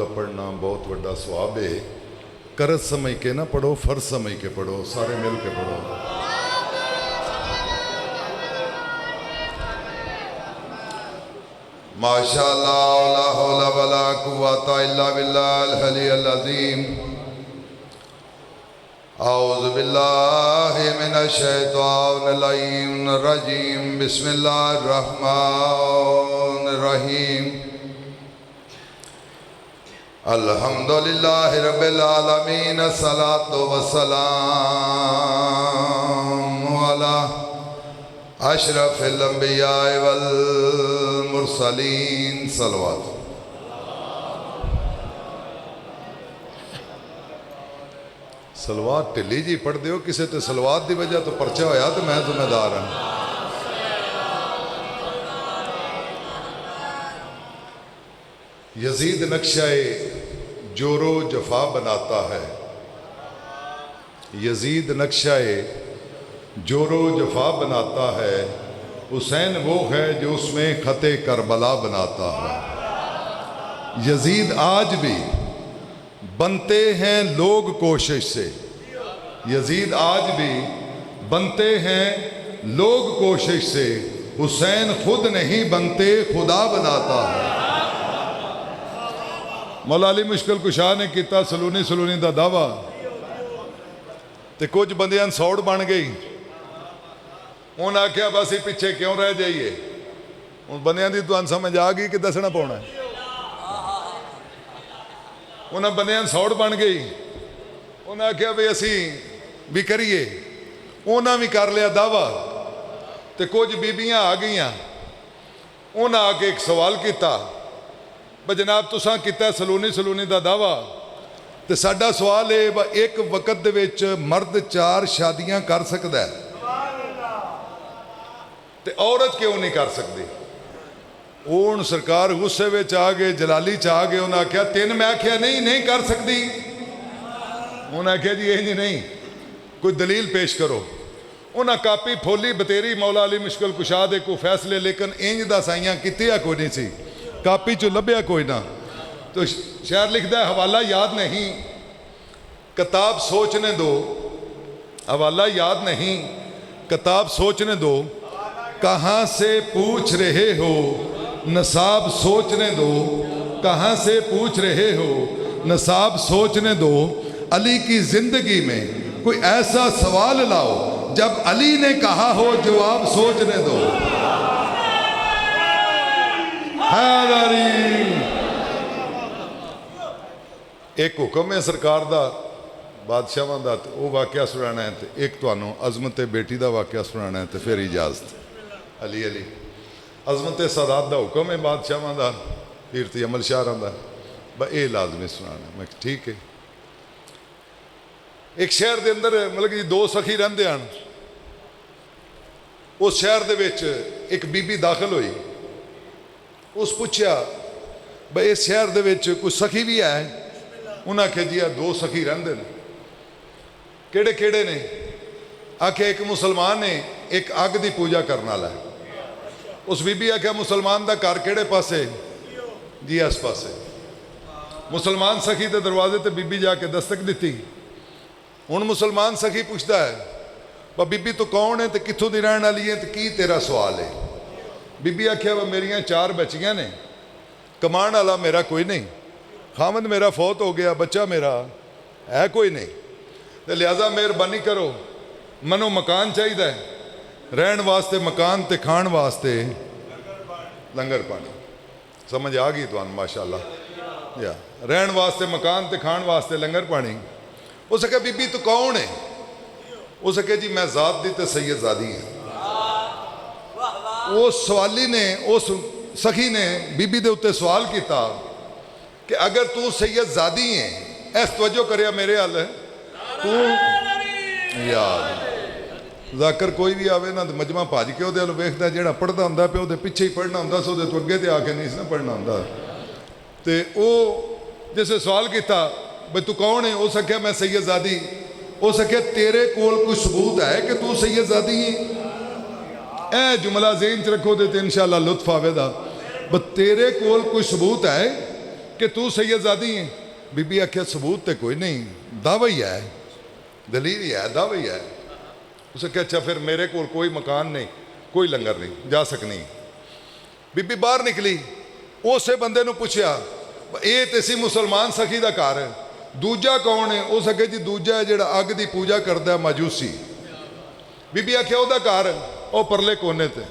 का पढ़ना बहुत बड़ा सवाब है। करज समझ के ना पढ़ो, फर्ज समझ के पढ़ो, सारे मिल के पढ़ो। माशाअल्लाह ला हौला वला कुव्वता इल्ला बिल्लाहिल अलिय्यिल अज़ीम। औज़ु बिल्लाहि मिनश शैतानिर रजीम। बिस्मिल्लाहिर रहमानिर रहीम। अल्हम्दुलिल्लाहि रब्बिल आलमीन। अस्सलातु वस्सलामु अला अशरफिल अंबिया वल मुरसलीन। सलवात। सलवात ढिली जी पढ़ दो, किसी तो सलवात की वजह तो परचा होया तो मैं जिम्मेदार हाँ। यजीद नक्शाए जोरो जफा बनाता है। यजीद नक्शाए जोरो जफा बनाता है। हुसैन वो है जो उसमें खते करबला बनाता है। यजीद आज भी बनते हैं लोग कोशिश से। यजीद आज भी बनते हैं लोग कोशिश से। हुसैन खुद नहीं बनते, खुदा बनाता है। मौला अली मुश्किल कुशा ने किया सलूनी सलूनी का दावा तो कुछ बंदियां सौड़ बन गई। उन्हें आख्या बस ही पिछे क्यों रह जाइए। हूँ बंदियां की तुहानू समझ आ गई कि दसना पाना। उन्हें बंदियां सौड़ बन गई। उन्हें आख्या भी असी भी करिए। उन्हें भी कर लिया दावा तो कुछ बीबियां आ गई। उन्हें आके एक सवाल किया, जनाब तुसां किता सलूनी सलूनी का दावा तो साडा सवाल है वा एक वक्त दे विच मर्द 4 शादियां कर सकता है तो औरत क्यों नहीं कर सकती। हूँ सरकार गुस्से में आ गए, जलाली च आ गए। उन्हें आख्या 3। मैं आख्या नहीं नहीं कर सकती। उन्हें आख्या जी ये नहीं, कोई दलील पेश करो। उन्हें कापी फोली बतेरी मौला अली मुश्किल कुशा दे को फैसले, लेकिन इंज दसाइयां कीतियां कोई नहीं सी। कापी चो लभ्या कोई ना। तो शायर लिखता है हवाला याद नहीं, किताब सोचने दो। हवाला याद नहीं, किताब सोचने दो। कहाँ से पूछ रहे हो, नसाब सोचने दो। कहाँ से पूछ रहे हो, नसाब सोचने दो। अली की जिंदगी में कोई ऐसा सवाल लाओ जब अली ने कहा हो जवाब सोचने दो। एक हुक्म है सरकार का बादशाह का, वो वाकया सुनाना है। तो एक तुहानू अजमत बेटी का वाकया सुनाना है तो फिर इजाजत। अली अली अजमत सादात का हुक्म है बादशाह का, कीर्ति अमल शाहर का। बस ये लाजमी सुनाना। मैं ठीक है। एक शहर के अंदर मतलब कि 2 सखी रहिंदे हन। उस शहर के विच एक बीबी दाखिल हुई। उस पूछया भाई इस शहर दे विच कोई सखी भी है। उन्हें आख्या जी 2 सखी रहिंदे ने। केड़े केड़े ने? आख्या एक मुसलमान ने, एक अग की पूजा करने वाला है। उस बीबी आख्या मुसलमान का घर केड़े पासे? जी इस पासे। मुसलमान सखी के दरवाजे ते बीबी जाके दस्तक दी। हुण मुसलमान सखी पूछता है वह बीबी तो कौन है, तो कित्थों दी रहने वाली है, तो की तेरा सवाल है। बीबी आख्या वह मेरिया 4 बच्चियां ने, कमाण वाला मेरा कोई नहीं। खामद मेरा फौत हो गया, बच्चा मेरा है कोई नहीं। तो लिहाजा मेहरबानी करो, मनो मकान चाहिए, रहन वास्ते मकान ते खाण वास्ते लंगर पानी। समझ आ गई तुहानू माशाअल्लाह। या रहन वास्ते मकान ते खाण वास्ते लंगर पानी। उस आख्या बीबी तू कौन है? उस आख्या जी मैं ज़ात दी ते सैयदजादी है। उस सवाली ने, उस सखी ने बीबी दे उत्ते सवाल किया कि अगर तू सैयदजादी है, ऐस तवज्जो करिया मेरे हल तू यार जाकर कोई भी आवे ना तो मजमा भज के वो वेखता, जो पढ़ता होंगे पे वो पिछे ही पढ़ना होंगे, सो तो अगे तो आके नहीं ना पढ़ना होंगे। तो वो जिसे सवाल किया भाई तू कौन है? उस आख्या मैं सैयदजादी। उस आख्या तेरे कोल कोई सबूत है कि तू सैयदजादी है? ए जुमला ज़हन च रखो तो इंशाअल्लाह लुत्फ आवेगा। बस तेरे कोल कोई सबूत है कि तू सैयदजादी है। बीबी आख्या सबूत तो कोई नहीं, दावा ही है, दलील ही है, दावा ही है। उसे क्या अच्छा फिर मेरे को कोई मकान नहीं, कोई लंगर नहीं, जा सकनी। बीबी बाहर निकली, उस बंदे ने पूछया ये तो सी मुसलमान सखी का घर है, दूजा कौन है? उस अगे जी दूजा है जिहड़ा अग की पूजा करता है, माजूसी। बीबी आख्या वह घर वह परले कोने ते।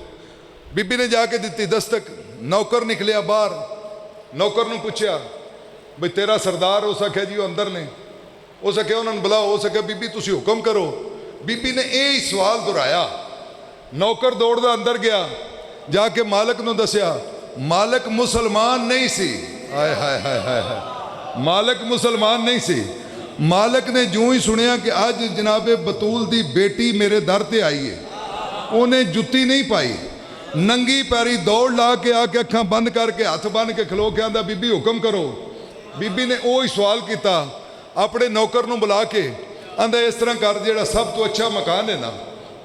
बीबी ने जाके दी दस्तक, नौकर निकलिया बाहर, नौकर ने पूछया बई तेरा सरदार? उस आख्या जी वो अंदर ने। उस आख्या उन्होंने बुलाओ। उस आख्या बीबी तुसी हुक्म करो। बीबी ने यही सवाल दोहराया। नौकर दौड़दा अंदर गया, जाके मालक नूं दस्या, मालक मुसलमान नहीं सी। हाय हाय हाय हाय हाय, मालक मुसलमान नहीं सी। मालक ने जूं ही सुनिया कि अज जनाबे बतूल दी बेटी मेरे दर ते आई है, उन्हें जुत्ती नहीं पाई, नंगी पैरी दौड़ ला के आके अखां बंद करके हाथ बन के खलो के आंदा बीबी हुक्म करो। बीबी ने वो ही सवाल किया, अपने नौकर नूं बुला के आंदा इस तरह कर, जिहड़ा सब तो अच्छा मकान है ना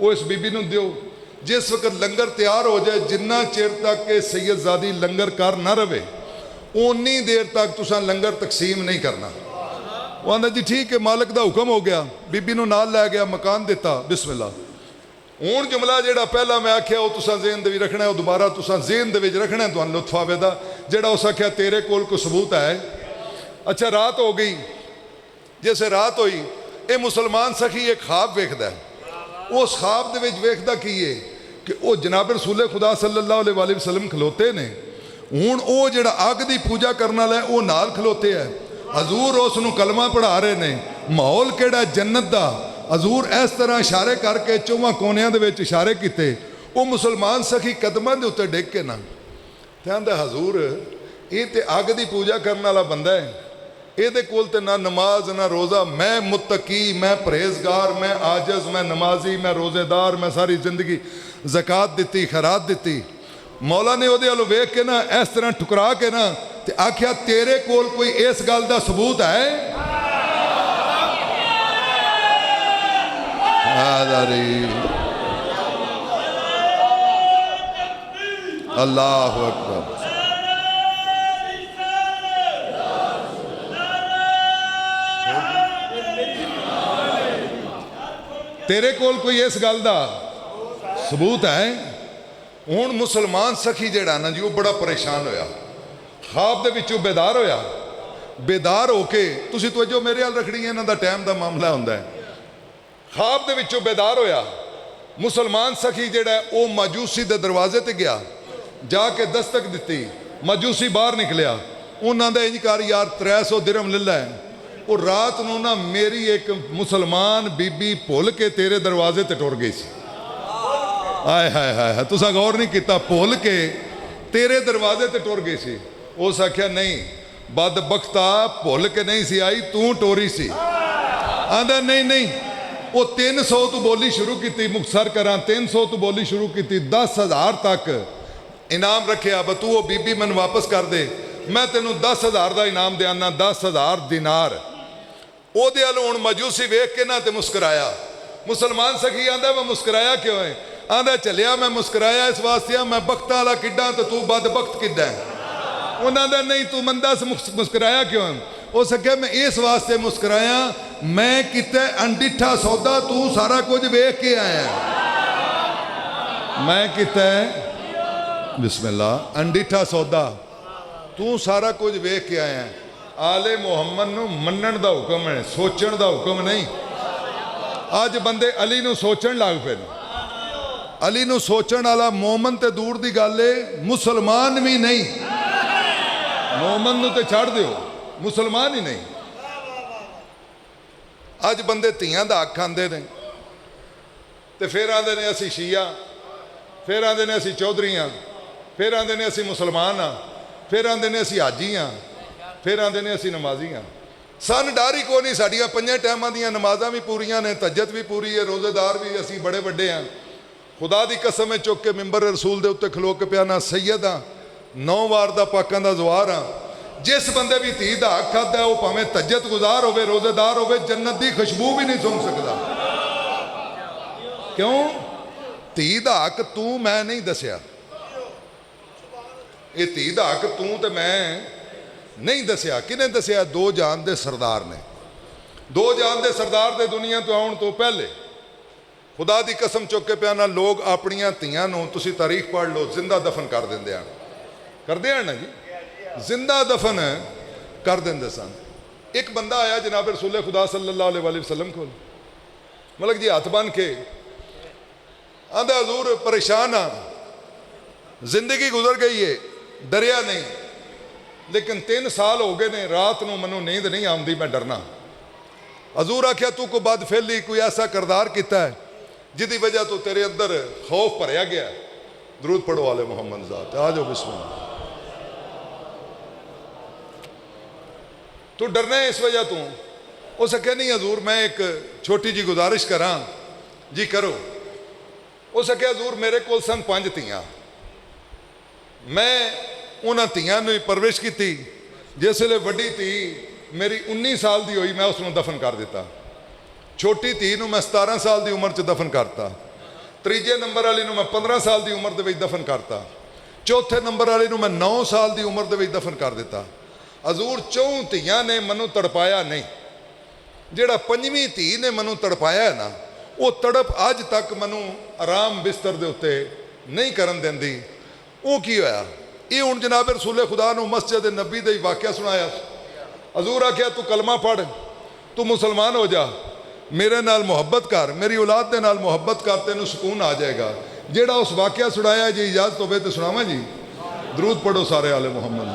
वो इस बीबी नूं दिओ। जिस वक्त लंगर तैयार हो जाए, जिन्ना चिर तक के सैयदजादी लंगर कर ना रहे उन्नी देर तक तुसां लंगर तकसीम नहीं करना। वो आंदा जी ठीक है, मालक का हुक्म हो गया। बीबी नूं नाल लै गया, मकान दिता, बिस्मिल्लाह। हूँ जुमला जिहड़ा पहला मैं आख्या वो तुसां ज़हन दे विच रखना, वो दोबारा तुसां ज़हन दे विच रखना, तुहानूं लुत्फ आवेगा। जिहड़ा उस आख्या तेरे कोल कोई सबूत है? अच्छा रात हो गई, जैसे रात हुई ये मुसलमान सखी एक ख्वाब वेखदा है। उस ख्वाब दे विच वेखदा की है कि वो जनाब रसूल खुदा सल्लल्लाहु अलैहि वसल्लम खलोते ने। हुण वो जिहड़ा अग की पूजा करने वाला है वो नाल खलोते है, हजूर उसनूं कलमा पढ़ा रहे ने। माहौल किहड़ा जन्नत दा। हजूर इस तरह इशारे करके चौवां कोनियां दे विच इशारे कीते। वो मुसलमान सखी कदमां दे उत्ते डिग के ना ते आंदा हजूर ये ते अग की पूजा करने वाला बंदा है, ये कोल ते ना नमाज ना रोज़ा। मैं मुत्तकी, मैं परहेजगार, मैं आजज, मैं नमाजी, मैं रोज़ेदार, मैं सारी जिंदगी ज़कात दिती, खैरात दिती। मौला ने उहदे अल वेख के ना इस तरह ठुकरा के ना ते आख्या तेरे कोल कोई इस गल का सबूत है? अल्लाह अकबर। तेरे कोल कोई इस गल का सबूत है? हूँ मुसलमान सखी जिहड़ा ना जी वो बड़ा परेशान होया, ख्वाब दे विचों बेदार होया। बेदार होके तुसीं तवज्जो मेरे अल रखनी है, इन्हां दा टाइम दा मामला हुंदा है। ख्वाब दे विचों बेदार होया, मुसलमान सखी जिहड़ा वो माजूसी दे दरवाजे ते गया, जाके दस्तक दिती। माजूसी बाहर निकलिया, उन्हां दा इंज कर यार 300 दिरहम ले लै, वो रात नूं ना मेरी एक मुसलमान बीबी भुल के तेरे दरवाजे ते टुर गई सी। हाय हाय हाय, तुसां गौर नहीं किया, भुल के तेरे दरवाजे ते टुर गई सी। उस आख्या नहीं बदबख्ता, भुल के नहीं सी आई, तू टोरी सी। आंदा नहीं नहीं, वो 300 तो बोली शुरू की, मुखसर करा 300 तो बोली शुरू की, 10,000 तक इनाम रखिया। ब तू वो बीबी मैनू वापस कर दे, मैं तेनों 10,000 का इनाम देना, 10,000 दिनार। ओहदे अल हुण मजूसी वेख के ना ते मुस्कुराया। मुसलमान सखी आंदा मैं मुस्कुराया क्यों है? आंदा चलिया मैं मुस्कुराया इस वास्ते मैं बख्तां वाला किड्डा तो तू बदबख्त किड्डा है। उन्होंने आंदा नहीं तू मंदा से मुस्कुराया क्यों है? हो सके मैं इस वास्ते मुस्कुराया, मैं किते अनडिठा सौदा, तू सारा कुछ वेख के आया। मैं किते बिस्मिल्लाह अनडिठा सौदा, तू सारा कुछ वेख के आया। आले मुहम्मद नूं मनण दा हुक्म है, सोचण दा हुक्म नहीं। अज बंदे अली नूं सोचण लग पे। अली नूं सोचण वाला मोमन ते दूर दी गल है, मुसलमान भी नहीं। मोमन नूं ते छड़ दिओ, मुसलमान ही नहीं। अज बंदे धीआं दा हक आंदे ने ते फिर आंदे ने असी शिया, फिर आंदे ने असी चौधरी हाँ, फिर आंदे ने असी मुसलमान हाँ, फिर आंदे ने असी हाजी हाँ, फिर आंदे ने असी नमाजी हाँ। सन डर ही को नहीं, साडियां 5 टाइमां दियां नमाज़ां भी पूरियां ने, तहज्जुद भी पूरी है, रोज़ेदार भी असी बड़े वड्डे हाँ। खुदा दी कसम है चुक के मिंबर रसूल दे उत्ते खलो के पिया ना सैयद हाँ, 9 वार दा पाकां दा जवार हाँ। जिस बंदे भी धी दा हक खादा है, वो भावें तहज्जुद गुजार होवे, रोज़ेदार होवे, जन्नत दी खुशबू भी नहीं सूंघ सकदा। क्यों? धी दा हक तू मैं नहीं दसिया, ये धी दा हक तू ते मैं नहीं दसिया। किने दसिया? दो जहान दे सरदार ने। दो जहान दे सरदार दे दुनिया तो आउण तो पहले खुदा की कसम चुक के प्याना लोग अपनियां धीआं नूं, तुसीं तारीख पढ़ लो, जिंदा दफन कर देंदे हन। करदे हन ना जी, जिंदा दफन कर देंदे सन। एक बंदा आया जनाब रसूल खुदा सल्लल्लाहु अलैहि वसल्लम को, मलक जी हाथ बन के आंदा हजूर परेशान हाँ, जिंदगी गुजर गई है, डरिया नहीं, लेकिन 3 साल हो गए ने रात को मैनू नींद नहीं आती, मैं डरना। हजूर आख्या तू को बदफेली कोई ऐसा करदार किया है जिसकी वजह तो तेरे अंदर खौफ भरया गया। दरूद पढ़ो वाले मोहम्मद ज़ात, आ जाओ बिस्मिल्लाह। तू डरना है इस वजह तू? उस आख्या नहीं हजूर मैं एक छोटी जी गुजारिश करा। जी करो। उस आख्या हजूर मेरे को सन 5 धीआं, मैं उन्होंने धीआं नूं परवरिश की। जिसले वड्डी धी मेरी 19 साल की हुई मैं उसनूं दफन कर दिता। छोटी धी नूं मैं 17 साल की उम्र च दफन करता। तीजे नंबर वाली नूं मैं 15 साल की उम्र दे दफन करता। चौथे नंबर वाली नूं मैं 9 साल की उम्र दे दफन कर दिता। हजूर 4 धीआं ने मैनू तड़पाया नहीं, जिहड़ा 5वीं धी ने मैनू तड़पाया है ना, वो तड़प अज तक मैनू आराम बिस्तर के उत्ते नहीं करन देंदी। वो की होया? ये हुण जनाब रसूले खुदा नूं मस्जिद नबी दे वाक़या सुनाया। हजूर आख्या तू कलमा पढ़, तू मुसलमान हो जा, मेरे नाल मुहब्बत कर, मेरी औलाद के नाल मुहब्बत कर, तेनू सुकून आ जाएगा। जेड़ा उस वाक़या सुनाया जी इजाजत होवे तो सुनावा जी। दरूद पढ़ो सारे आले मुहम्मद।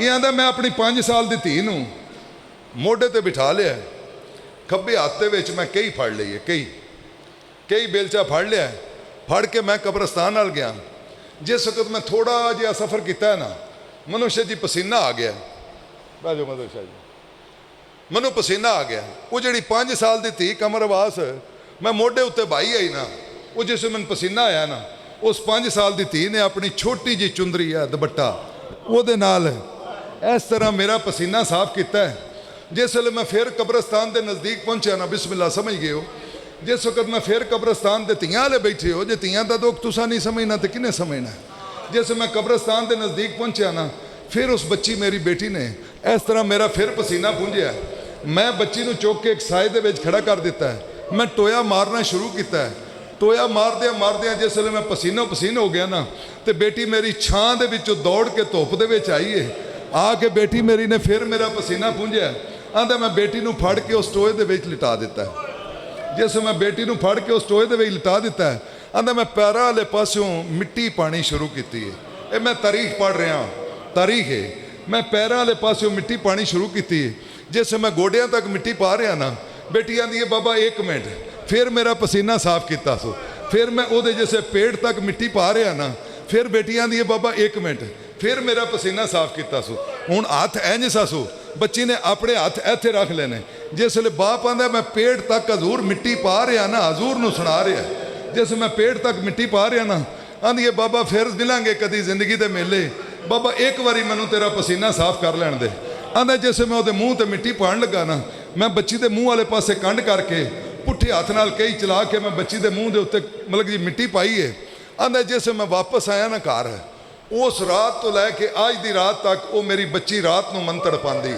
ये आंदा मैं अपनी 5 साल की धी नूं मोढे ते बिठा लिया, खब्बे हाथ दे विच मैं कई फड़ लईए, कई बेलचा फड़ लिया, फड़ के मैं कब्रस्तान नाल गया। जिस वक्त मैं थोड़ा जिहा सफ़र किया है ना, मनुष्य जी पसीना आ गया। बाजो मदद शाह जी, मैनू पसीना आ गया। वो जी 5 साल की धी कमर आवास मैं मोढे उत्ते बाई आई ना, वो जिस मैंने पसीना आया ना, उस 5 साल की धी ने अपनी छोटी जी चुंदरी है दुपट्टा वो नाल इस तरह मेरा पसीना साफ किया है। जिस वे मैं फिर कब्रस्तान के नज़दीक पहुंचा ना, बिस्मिल्लाह समझ गए हो, जिस वक्त मैं फिर कब्रस्तान के धीआं वाले बैठे हो, जो धीआं का दुख तुसा नहीं समझना तो किन्ने समझना। जिस मैं कब्रस्तान के नज़दीक पहुंचा ना, फिर उस बच्ची मेरी बेटी ने इस तरह मेरा फिर पसीना पूंझिया। मैं बच्ची को चुक के एक साए दे विच खड़ा कर दिता है। मैं टोया मारना शुरू किया है। टोया मारद्या मारद्या जिस वे मैं पसीनो पसीन हो गया ना, तो बेटी मेरी छां दे विचों दौड़ के धुप दे विच आई है। आके बेटी मेरी ने फिर मेरा पसीना पूंझिया। आंदा मैं बेटी को फड़ के उस टोए दे विच लिटा दिता है। जिस मैं बेटी को फड़ के उस टोए दे विच लिटा दिता है, आंदा मैं पैरां वाले पासों मिट्टी पानी शुरू की है। ये मैं तारीख पढ़ रहा, तारीख है। मैं पैरां वाले पासों मिट्टी पानी शुरू की है। जिस मैं गोडियां तक मिट्टी पा रहा ना, बेटी आंदी है बाबा 1 मिनट, फिर मेरा पसीना साफ किया सो। फिर मैं वो जैसे पेट तक मिट्टी पा रहा ना, फिर बेटी आंदी है बाबा 1 मिनट, फिर मेरा पसीना साफ किया सो। हुण हाथ इंज सा सो, बच्ची ने अपने हाथ इत्थे रख लेने। जिस वे बाप आंदा मैं पेट तक हजूर मिट्टी पा रहा ना, हजूर नूं सुना रहा। जिस मैं पेट तक मिट्टी पा रहा ना, आंदी है बाबा फिर मिलांगे कदी जिंदगी के मेले, बाबा एक बारी मैनू तेरा पसीना साफ कर लैण दे। आंदा जैसे मैं वो मूँह तो मिट्टी पान लगा ना, मैं बच्ची के मूँह वाले पासे कंड करके पुट्ठे हाथ नाल कई चला के मैं बच्ची के मूँह के उत्ते मतलब जी मिट्टी पाई है। आंदा जैसे मैं वापस आया ना घर, उस रात तो लैके अज की रात तक वो मेरी बच्ची रात को मन तड़पांदी।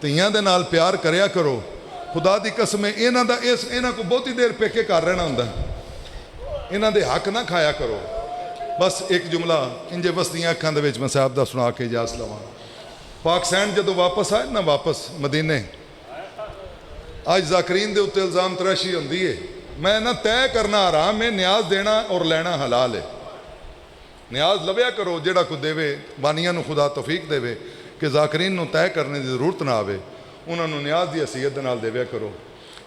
धीआं दे नाल प्यार करया करो, खुदा की कसम इन्हां दा इन्हां को बहुती देर पेके कर रहना हुंदा, इन्हां दे हक ना खाया करो। बस एक जुमला इंजे वसदियां अखां दे विच मैं साहब दा सुना के इजाज़त लवां। पाकिस्तान जदों वापस आए ना, वापस मदीने, अज ज़ाकरीन दे उत्ते इल्ज़ाम तराशी हुंदी है। मैं ना तय करना हराम है, न्याज देना और लैना हलाल है। न्याज लव्या करो, जेड़ा कोई देवे, बानियां नूं खुदा तौफीक देवे कि ज़ाकरीन नूं तय करने की जरूरत ना आवे, उन्होंने न्याज की हैसीयत दे नाल देव्या करो।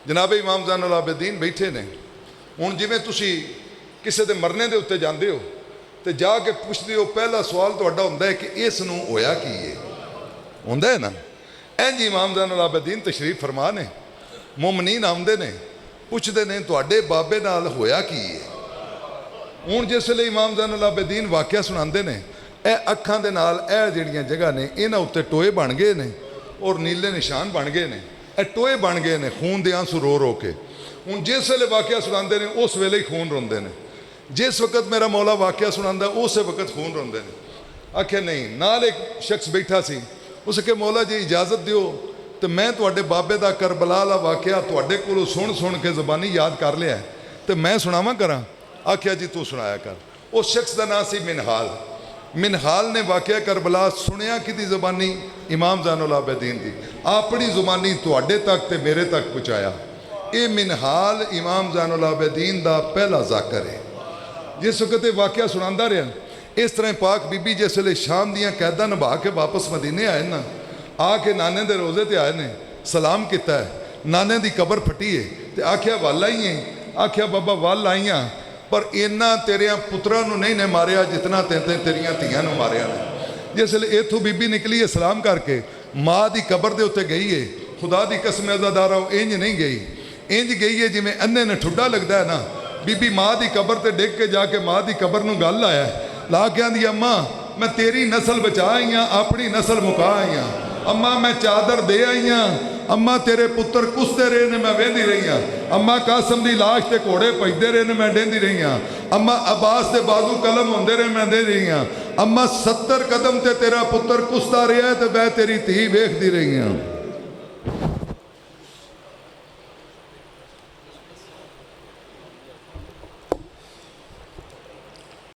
जनाब इमाम ज़ैनुल आबिदीन बैठे ने। हुण जिवें तुसीं किसी के मरने के उत्ते जाते हो तो जाके पुछते हो, पहला सवाल तुहाडा हुंदा है कि इस नूं होया की है, हुंदा है ना। इंज इमाम ज़ैनुल आबिदीन तशरीफ फरमा ने, मुमनीन आउंदे ने, पुछदे ने तुहाडे बाबे नाल होया की है। हुण जिसले इमाम ज़ैनुल आबिदीन वाक़या सुणांदे ने, ए अखां दे नाल ए जिहड़ियां जगह ने इन्हां उत्ते टोए बन गए ने और नीले निशान बन गए ने, ए टोए बन गए ने खून दे आंसू रो रो के। हुण जिस वेले वाक़या सुणांदे ने उस वेले ही खून रोंदे ने। जिस वक्त मेरा मौला वाकया सुनांदा उस वक्त खून रोंदे ने। आख्या नहीं, नाल एक शख्स बैठा सी, उस के मौला जी इजाजत दिओ तो मैं तुहाडे बाबे दा करबला दा वाकया तुहाडे कोलों सुन सुन के ज़बानी याद कर लिया तो मैं सुनावा करा। आख्या जी तू सुनाया कर। उस शख्स का नाम सी मिनहाल। मिनहाल ने वाकया करबला सुनिया कि ज़बानी इमाम ज़ैनुल आबिदीन दी, अपनी ज़ुबानी तुहाडे तक ते मेरे तक पहुँचाया। ये मिनहाल इमाम ज़ैनुल आबिदीन दा पहला ज़ाकर है। जिस वक्त ये वाकया सुनांदा रहा, इस तरह पाक बीबी जिस वे शाम दियाँ कैदा निभा के वापस मदीने आए ना, आके नाने दे रोज़े ते आए ने, सलाम किया है, नाने दी कबर फटी है तो आख्या वल आई है। आख्या बाबा वल आईया पर इन्ना तेरिया पुत्रा नहीं ने मारिया जितना तेरिया धियां नूं मारिया ने। जिस वे इत्थों बीबी निकली है सलाम करके माँ की कबर के उत्ते गई है, खुदा की कसम अज़ादारा इंज नहीं गई, इंज गई है जिमें अन्ने ने ठुड्डा लगता है ना। बीबी माँ की कबर ते डिग के जाके माँ की कबर नूं गल आया ला के आंदी अम्मा मैं तेरी नस्ल बचा आई हाँ, अपनी नस्ल मुका आई हाँ। अम्मा मैं चादर दे आई हाँ, अम्मा तेरे पुत्र कुसते रहे ने मैं वेंदी रही हाँ। अम्मा कासम की लाश ते घोड़े भजते रहे ने मैं डेंदी रही हाँ। अम्मा अब्बास के बाजू कलम होंदे रहे मैं दे रही हाँ। अम्मा 70 कदम ते तेरा पुत्र कुसता रहा है तो मैं तेरी धी वेखती रही हाँ।